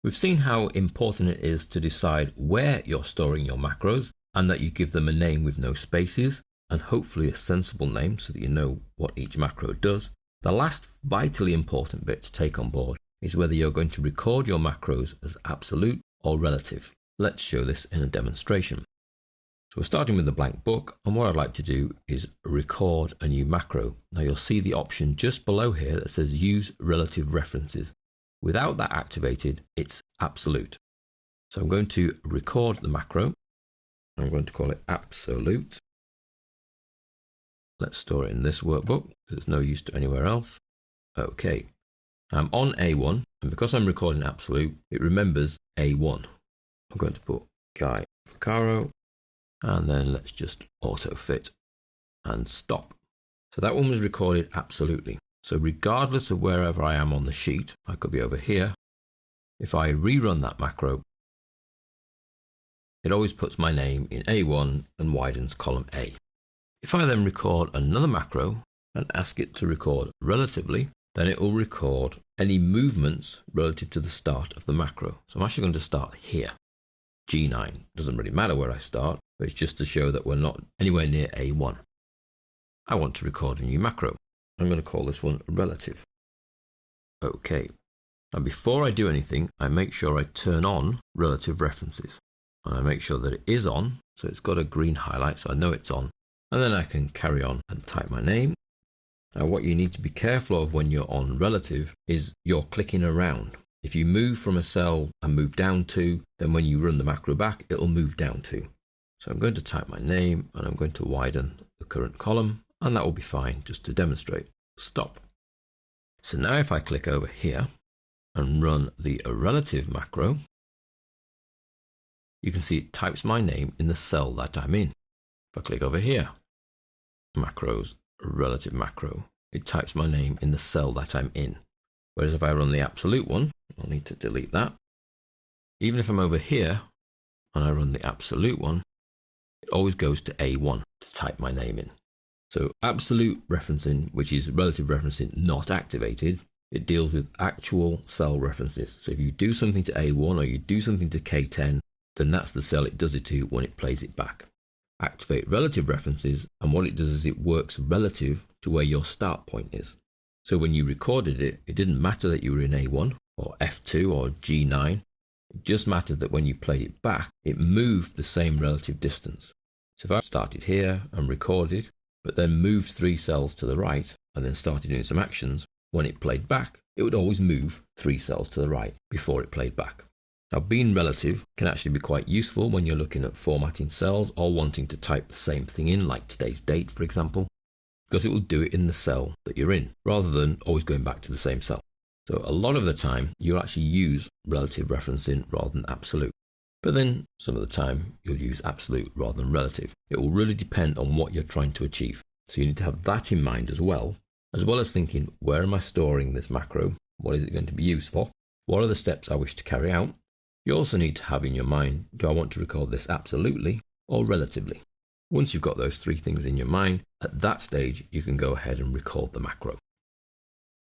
We've seen how important it is to decide where you're storing your macros and that you give them a name with no spaces and hopefully a sensible name so that you know what each macro does. The last vitally important bit to take on board is whether you're going to record your macros as absolute or relative. Let's show this in a demonstration. So we're starting with the blank book, and what I'd like to do is record a new macro. Now you'll see the option just below here that says use relative references. Without that activated, it's absolute. So I'm going to record the macro. I'm going to call it absolute. Let's store it in this workbook because it's no use to anywhere else. Okay, I'm on A1, and because I'm recording absolute, it remembers A1. I'm going to put Guy Vaccaro, and then let's just auto fit and stop. So that one was recorded absolutely. So regardless of wherever I am on the sheet, I could be over here. If I rerun that macro, it always puts my name in A1 and widens column A. If I then record another macro and ask it to record relatively, then it will record any movements relative to the start of the macro. So I'm actually going to start here. G9. Doesn't really matter where I start, but it's just to show that we're not anywhere near A1. I want to record a new macro. I'm going to call this one relative. Okay. Now before I do anything, I make sure I turn on relative references. And I make sure that it is on, so it's got a green highlight, so I know it's on. And then I can carry on and type my name. Now what you need to be careful of when you're on relative is you're clicking around. If you move from a cell and move down to, then when you run the macro back, it'll move down to. So I'm going to type my name and I'm going to widen the current column, and that will be fine just to demonstrate. Stop. So now if I click over here and run the relative macro, you can see it types my name in the cell that I'm in. If I click over here, macros, relative macro, it types my name in the cell that I'm in. Whereas if I run the absolute one, I'll need to delete that. Even if I'm over here and I run the absolute one, it always goes to A1 to type my name in. So absolute referencing, which is relative referencing not activated, it deals with actual cell references. So if you do something to A1 or you do something to K10, then that's the cell it does it to when it plays it back. Activate relative references, and what it does is it works relative to where your start point is. So when you recorded it, it didn't matter that you were in A1 or F2 or G9. It just mattered that when you played it back, it moved the same relative distance. So if I started here and recorded, but then moved 3 cells to the right and then started doing some actions, when it played back, it would always move 3 cells to the right before it played back. Now being relative can actually be quite useful when you're looking at formatting cells or wanting to type the same thing in, like today's date, for example, because it will do it in the cell that you're in, rather than always going back to the same cell. So a lot of the time, you'll actually use relative referencing rather than absolute. But then some of the time, you'll use absolute rather than relative. It will really depend on what you're trying to achieve. So you need to have that in mind as well as thinking, where am I storing this macro? What is it going to be used for? What are the steps I wish to carry out? You also need to have in your mind, do I want to record this absolutely or relatively? Once you've got those 3 things in your mind, at that stage, you can go ahead and record the macro.